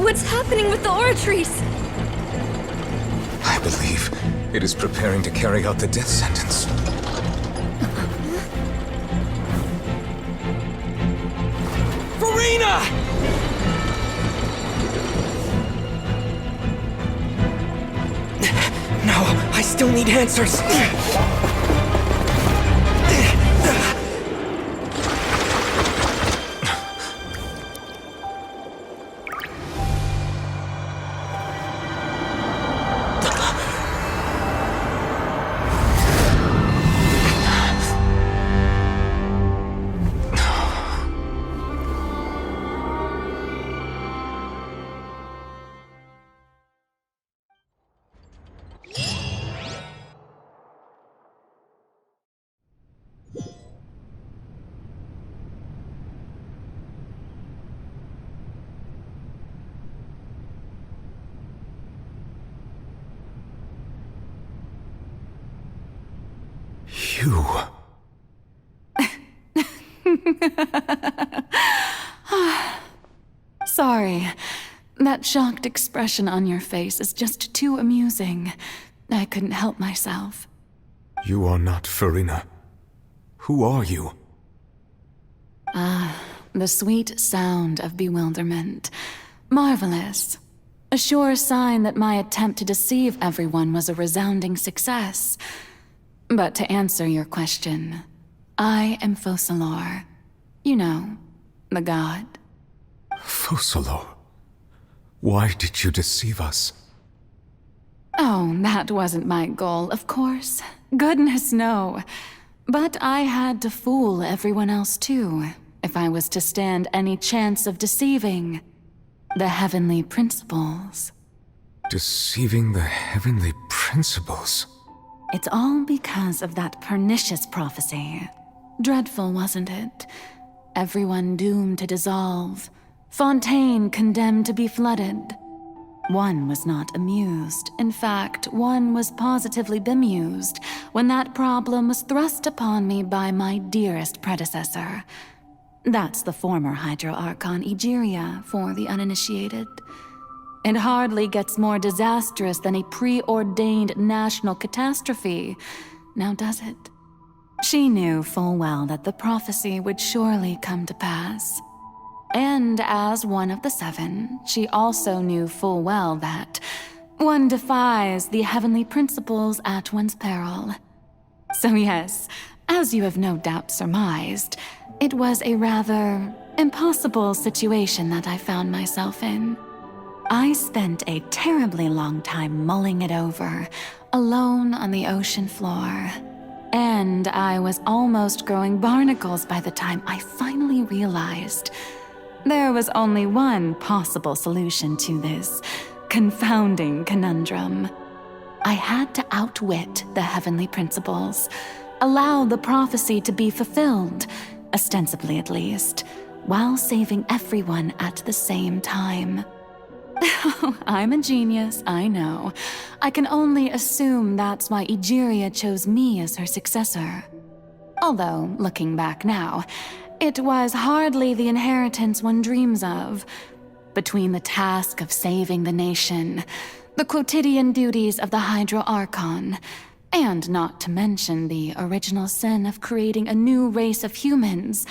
What's happening with the oratories? I believe it is preparing to carry out the death sentence. Furina! No, I still need answers. You... Sorry. That shocked expression on your face is just too amusing. I couldn't help myself. You are not Furina. Who are you? The sweet sound of bewilderment. Marvelous. A sure sign that my attempt to deceive everyone was a resounding success. But to answer your question, I am Focalor. You know, the god. Focalor? Why did you deceive us? Oh, that wasn't my goal, of course. Goodness, no. But I had to fool everyone else too, if I was to stand any chance of deceiving the heavenly principles. Deceiving the heavenly principles? It's all because of that pernicious prophecy. Dreadful, wasn't it? Everyone doomed to dissolve. Fontaine condemned to be flooded. One was not amused. In fact, one was positively bemused when that problem was thrust upon me by my dearest predecessor. That's the former Hydro Archon Egeria for the uninitiated. It hardly gets more disastrous than a preordained national catastrophe, now does it? She knew full well that the prophecy would surely come to pass. And as one of the seven, she also knew full well that one defies the heavenly principles at one's peril. So yes, as you have no doubt surmised, it was a rather impossible situation that I found myself in. I spent a terribly long time mulling it over, alone on the ocean floor. And I was almost growing barnacles by the time I finally realized there was only one possible solution to this confounding conundrum. I had to outwit the heavenly principles, allow the prophecy to be fulfilled, ostensibly at least, while saving everyone at the same time. I'm a genius, I know. I can only assume that's why Egeria chose me as her successor. Although, looking back now, it was hardly the inheritance one dreams of. Between the task of saving the nation, the quotidian duties of the Hydro Archon, and not to mention the original sin of creating a new race of humans,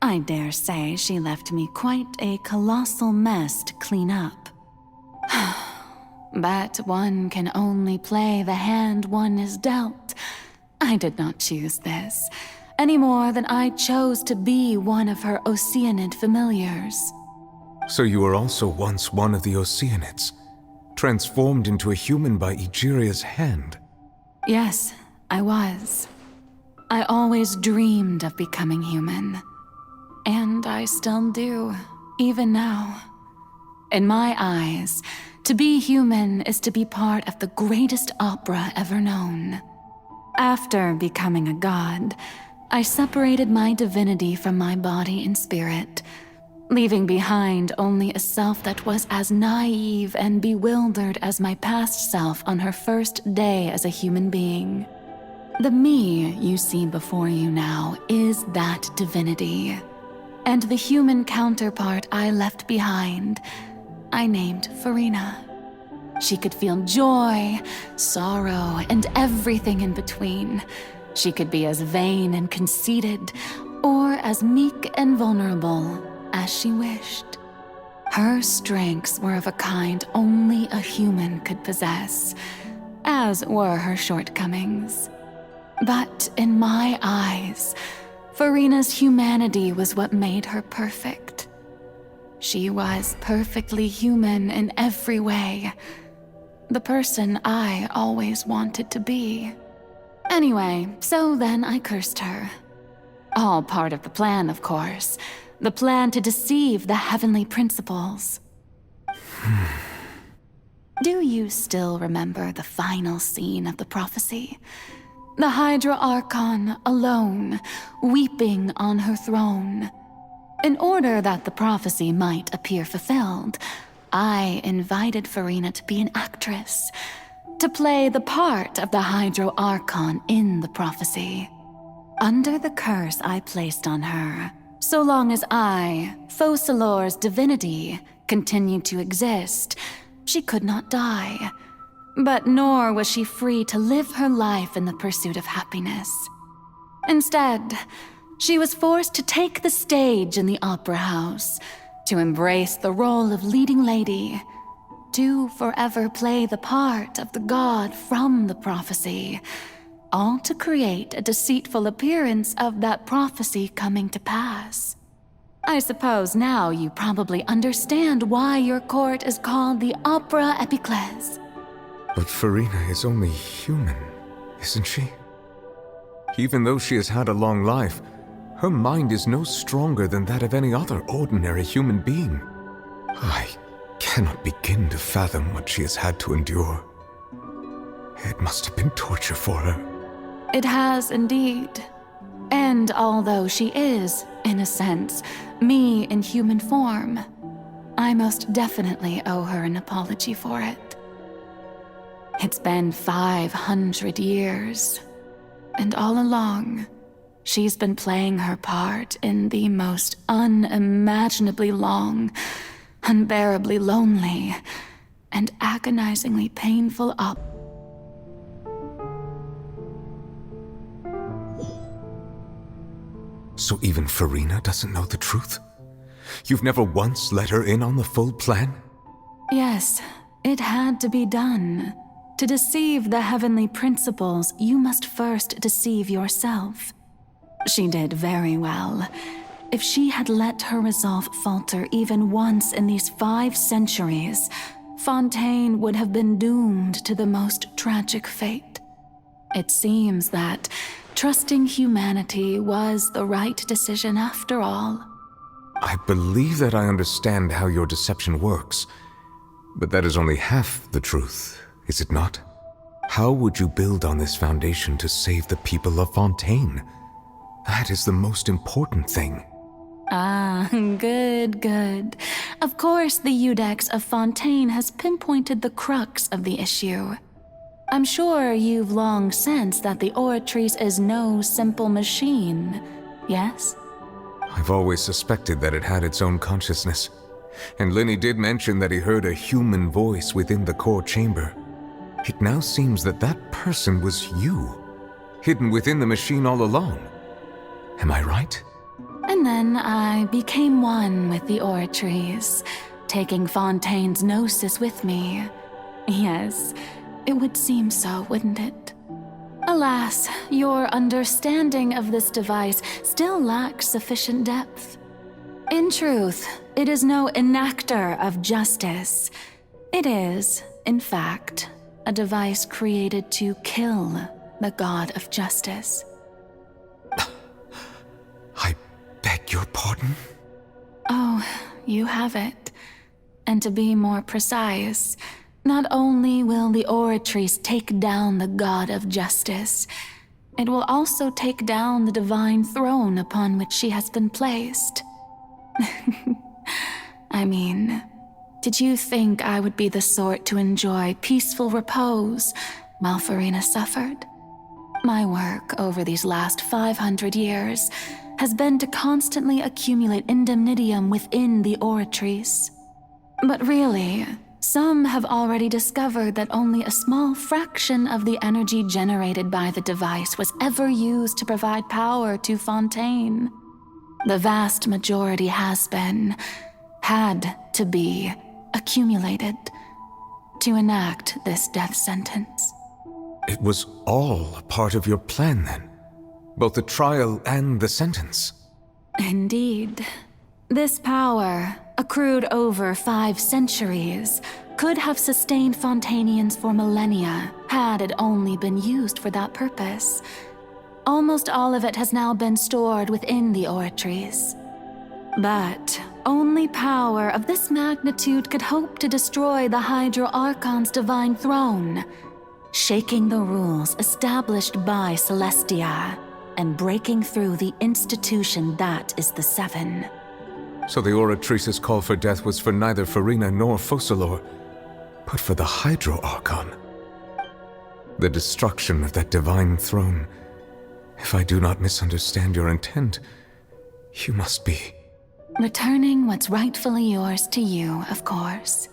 I dare say she left me quite a colossal mess to clean up. But one can only play the hand one is dealt. I did not choose this, any more than I chose to be one of her Oceanid familiars. So you were also once one of the Oceanids, transformed into a human by Egeria's hand? Yes, I was. I always dreamed of becoming human. And I still do, even now. In my eyes, to be human is to be part of the greatest opera ever known. After becoming a god, I separated my divinity from my body and spirit, leaving behind only a self that was as naive and bewildered as my past self on her first day as a human being. The me you see before you now is that divinity, and the human counterpart I left behind I named Furina. She could feel joy, sorrow, and everything in between. She could be as vain and conceited, or as meek and vulnerable as she wished. Her strengths were of a kind only a human could possess, as were her shortcomings. But in my eyes, Furina's humanity was what made her perfect. She was perfectly human in every way. The person I always wanted to be. Anyway, so then I cursed her. All part of the plan, of course. The plan to deceive the heavenly principles. Do you still remember the final scene of the prophecy? The Hydra Archon alone, weeping on her throne. In order that the prophecy might appear fulfilled, I invited Furina to be an actress, to play the part of the Hydro Archon in the prophecy. Under the curse I placed on her, so long as I, Focalors' divinity, continued to exist, she could not die. But nor was she free to live her life in the pursuit of happiness. Instead, she was forced to take the stage in the opera house, to embrace the role of leading lady, to forever play the part of the god from the prophecy, all to create a deceitful appearance of that prophecy coming to pass. I suppose now you probably understand why your court is called the Opera Epiclese. But Furina is only human, isn't she? Even though she has had a long life, her mind is no stronger than that of any other ordinary human being. I cannot begin to fathom what she has had to endure. It must have been torture for her. It has indeed. And although she is, in a sense, me in human form, I most definitely owe her an apology for it. It's been 500 years, and all along, she's been playing her part in the most unimaginably long, unbearably lonely, and agonizingly painful So even Furina doesn't know the truth? You've never once let her in on the full plan? Yes, it had to be done. To deceive the heavenly principles, you must first deceive yourself. She did very well. If she had let her resolve falter even once in these 5 centuries, Fontaine would have been doomed to the most tragic fate. It seems that trusting humanity was the right decision after all. I believe that I understand how your deception works, but that is only half the truth, is it not? How would you build on this foundation to save the people of Fontaine? That is the most important thing. Ah, good. Of course, the Iudex of Fontaine has pinpointed the crux of the issue. I'm sure you've long sensed that the Oratrice is no simple machine, yes? I've always suspected that it had its own consciousness, and Lenny did mention that he heard a human voice within the core chamber. It now seems that that person was you, hidden within the machine all along. Am I right? And then I became one with the Oratrice, taking Fontaine's gnosis with me. Yes, it would seem so, wouldn't it? Alas, your understanding of this device still lacks sufficient depth. In truth, it is no enactor of justice. It is, in fact, a device created to kill the god of justice. I beg your pardon? Oh, you have it. And to be more precise, not only will the Oratrice take down the god of justice, it will also take down the divine throne upon which she has been placed. I mean, did you think I would be the sort to enjoy peaceful repose while Furina suffered? My work over these last 500 years has been to constantly accumulate indemnitium within the Oratrice. But really, some have already discovered that only a small fraction of the energy generated by the device was ever used to provide power to Fontaine. The vast majority had to be, accumulated to enact this death sentence. It was all a part of your plan then? Both the trial and the sentence? Indeed. This power, accrued over 5 centuries, could have sustained Fontainians for millennia had it only been used for that purpose. Almost all of it has now been stored within the oratories. But only power of this magnitude could hope to destroy the Hydro Archon's divine throne, shaking the rules established by Celestia and breaking through the institution that is the Seven. So the Oratrice's call for death was for neither Furina nor Focalor, but for the Hydro Archon. The destruction of that divine throne. If I do not misunderstand your intent, you must be... Returning what's rightfully yours to you, of course.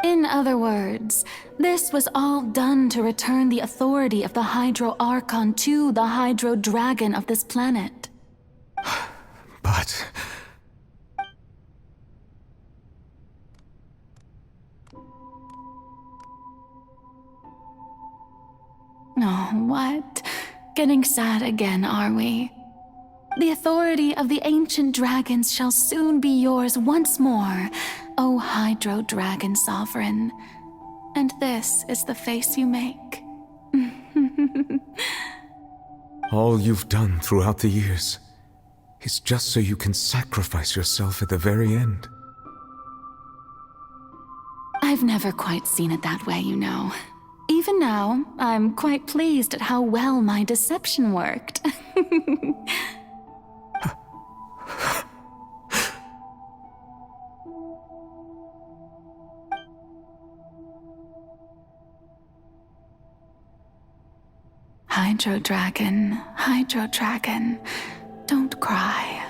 In other words, this was all done to return the authority of the Hydro Archon to the Hydro Dragon of this planet. But... Oh, what? Getting sad again, are we? The authority of the ancient dragons shall soon be yours once more, O Hydro Dragon Sovereign. And this is the face you make. all you've done throughout the years is just so you can sacrifice yourself at the very end. I've never quite seen it that way, you know. Even now, I'm quite pleased at how well my deception worked. Hydro Dragon, don't cry.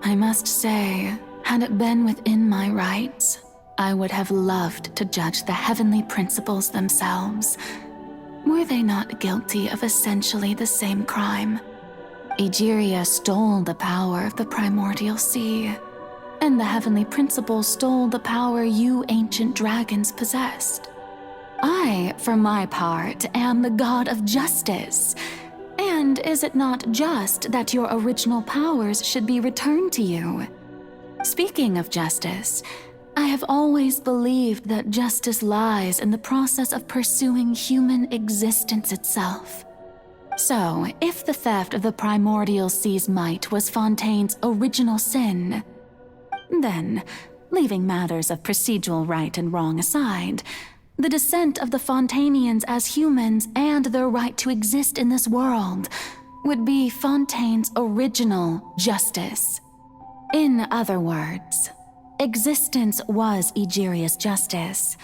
I must say, had it been within my rights, I would have loved to judge the heavenly principles themselves. Were they not guilty of essentially the same crime? Egeria stole the power of the primordial sea, and the heavenly principles stole the power you ancient dragons possessed. I, for my part, am the god of justice. And is it not just that your original powers should be returned to you? Speaking of justice, I have always believed that justice lies in the process of pursuing human existence itself. So, if the theft of the primordial sea's might was Fontaine's original sin, then, leaving matters of procedural right and wrong aside, the descent of the Fontainians as humans and their right to exist in this world would be Fontaine's original justice. In other words, existence was Egeria's justice,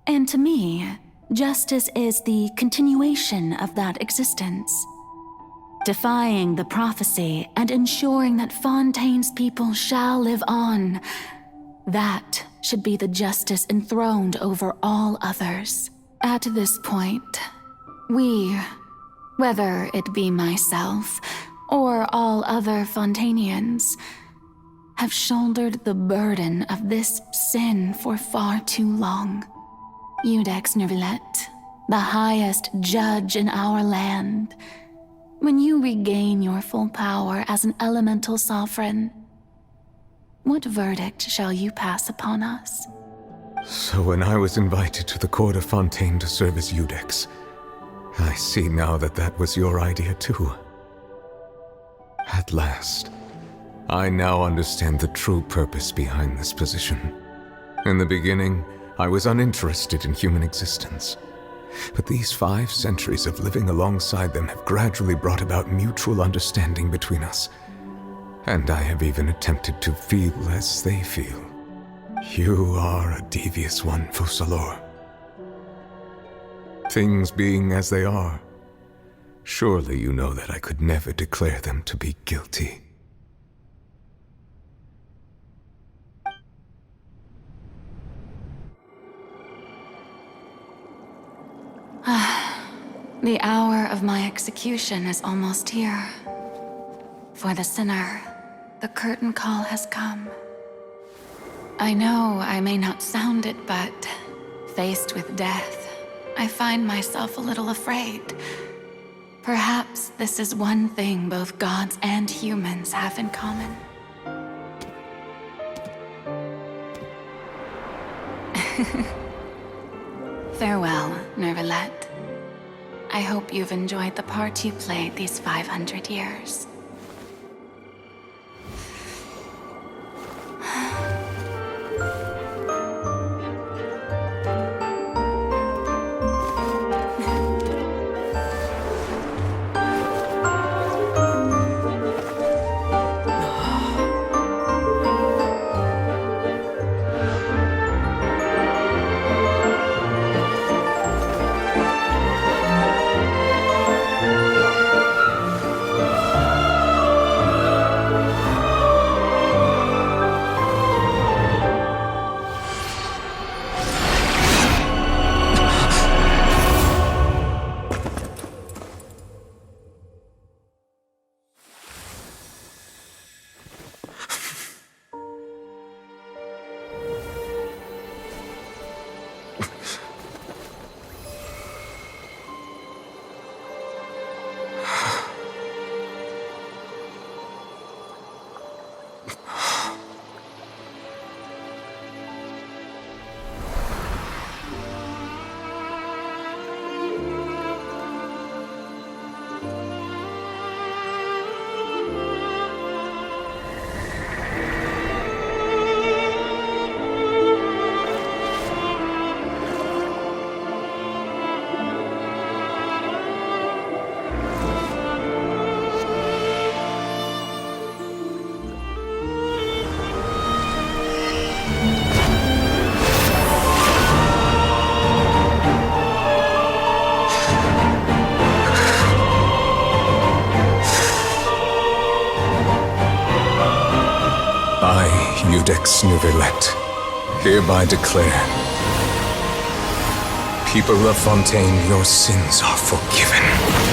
and to me, justice is the continuation of that existence. Defying the prophecy and ensuring that Fontaine's people shall live on, that should be the justice enthroned over all others. At this point, we, whether it be myself or all other Fontainians, have shouldered the burden of this sin for far too long. Iudex Nervillet, the highest judge in our land, when you regain your full power as an elemental sovereign, what verdict shall you pass upon us? So when I was invited to the court of Fontaine to serve as Iudex, I see now that that was your idea too. At last, I now understand the true purpose behind this position. In the beginning, I was uninterested in human existence. But these 5 centuries of living alongside them have gradually brought about mutual understanding between us. And I have even attempted to feel as they feel. You are a devious one, Focalors. Things being as they are, surely you know that I could never declare them to be guilty. The hour of my execution is almost here. For the sinner, the curtain call has come. I know I may not sound it, but faced with death, I find myself a little afraid. Perhaps this is one thing both gods and humans have in common. Farewell, Nervalette. I hope you've enjoyed the part you played these 500 years. Ex Nervalette, hereby declare, people of Fontaine, your sins are forgiven.